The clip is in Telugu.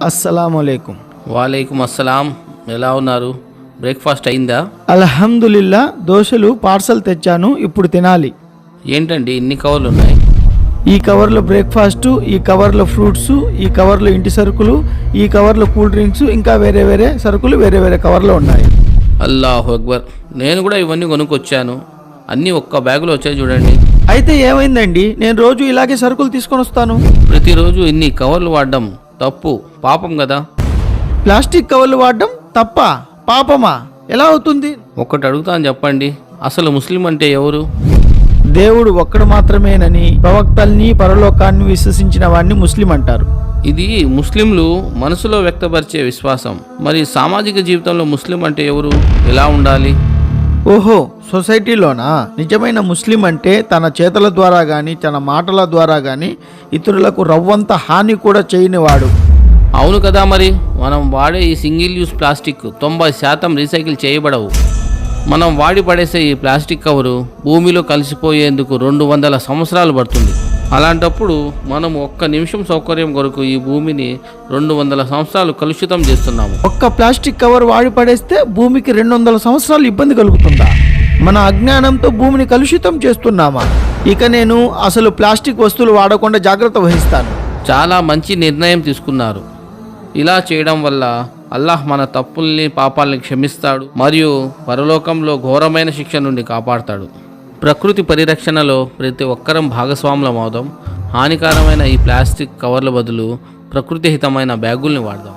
అస్సలాముఅలైకుం. వాలేకుమ్ అస్సలాం. ఎలా ఉన్నారు? బ్రేక్ఫాస్ట్ అయిందా? అల్హమ్దులిల్లా. దోశలు పార్సల్ తెచ్చాను, ఇప్పుడు తినాలి. ఏంటండి ఇన్ని కవర్లు ఉన్నాయి? ఈ కవర్లో బ్రేక్ఫాస్ట్, ఈ కవర్లో ఫ్రూట్స్, ఈ కవర్లో ఇంటి సరుకులు, ఈ కవర్లో కూల్ డ్రింక్స్, ఇంకా వేరే వేరే సరుకులు వేరే వేరే కవర్లో ఉన్నాయి. అల్లాహు అక్బర్. నేను కూడా ఇవన్నీ కొనుక్కొచ్చాను. అన్నీ ఒక్క బ్యాగులో వచ్చాయి చూడండి. అయితే ఏమైందండి? నేను రోజు ఇలాగే సరుకులు తీసుకొని వస్తాను. ప్రతిరోజు ఇన్ని కవర్లు వాడడం తప్పు, పాపం కదా. ప్లాస్టిక్ కవర్లు వాడడం తప్ప, పాపమా? ఎలా అవుతుంది? ఒక్కటి అడుగుతాను చెప్పండి, అసలు ముస్లిం అంటే ఎవరు? దేవుడు ఒక్కడు మాత్రమేనని, ప్రవక్తల్ని పరలోకాన్ని విశ్వసించిన వాడిని ముస్లిం అంటారు. ఇది ముస్లింలు మనసులో వ్యక్తపరిచే విశ్వాసం. మరి సామాజిక జీవితంలో ముస్లిం అంటే ఎవరు? ఎలా ఉండాలి? ఓహో, సొసైటీలోనా? నిజమైన ముస్లిం అంటే తన చేతుల ద్వారా కానీ తన మాటల ద్వారా కానీ ఇతరులకు రవ్వంత హాని కూడా చేయనివాడు. అవును కదా. మరి మనం వాడే ఈ సింగిల్ యూస్ ప్లాస్టిక్ 90% రీసైకిల్ చేయబడవు. మనం వాడి పడేసే ఈ ప్లాస్టిక్ కవరు భూమిలో కలిసిపోయేందుకు 200 సంవత్సరాలు పడుతుంది. అలాంటప్పుడు మనం ఒక్క నిమిషం సౌకర్యం కొరకు ఈ భూమిని 200 సంవత్సరాలు కలుషితం చేస్తున్నాము. ఒక్క ప్లాస్టిక్ కవర్ వాడి పడేస్తే భూమికి 200 సంవత్సరాలు ఇబ్బంది కలుగుతుందా? మన అజ్ఞానంతో భూమిని కలుషితం చేస్తున్నామా? ఇక నేను అసలు ప్లాస్టిక్ వస్తువులు వాడకుండా జాగ్రత్త వహిస్తాను. చాలా మంచి నిర్ణయం తీసుకున్నారు. ఇలా చేయడం వల్ల అల్లాహ్ మన తప్పుల్ని పాపాలని క్షమిస్తాడు మరియు పరలోకంలో ఘోరమైన శిక్ష నుండి కాపాడతాడు. ప్రకృతి పరిరక్షణలో ప్రతి ఒక్కరం భాగస్వాములం అవుదాం. హానికరమైన ఈ ప్లాస్టిక్ కవర్ల బదులు ప్రకృతిహితమైన బ్యాగుల్ని వాడదాం.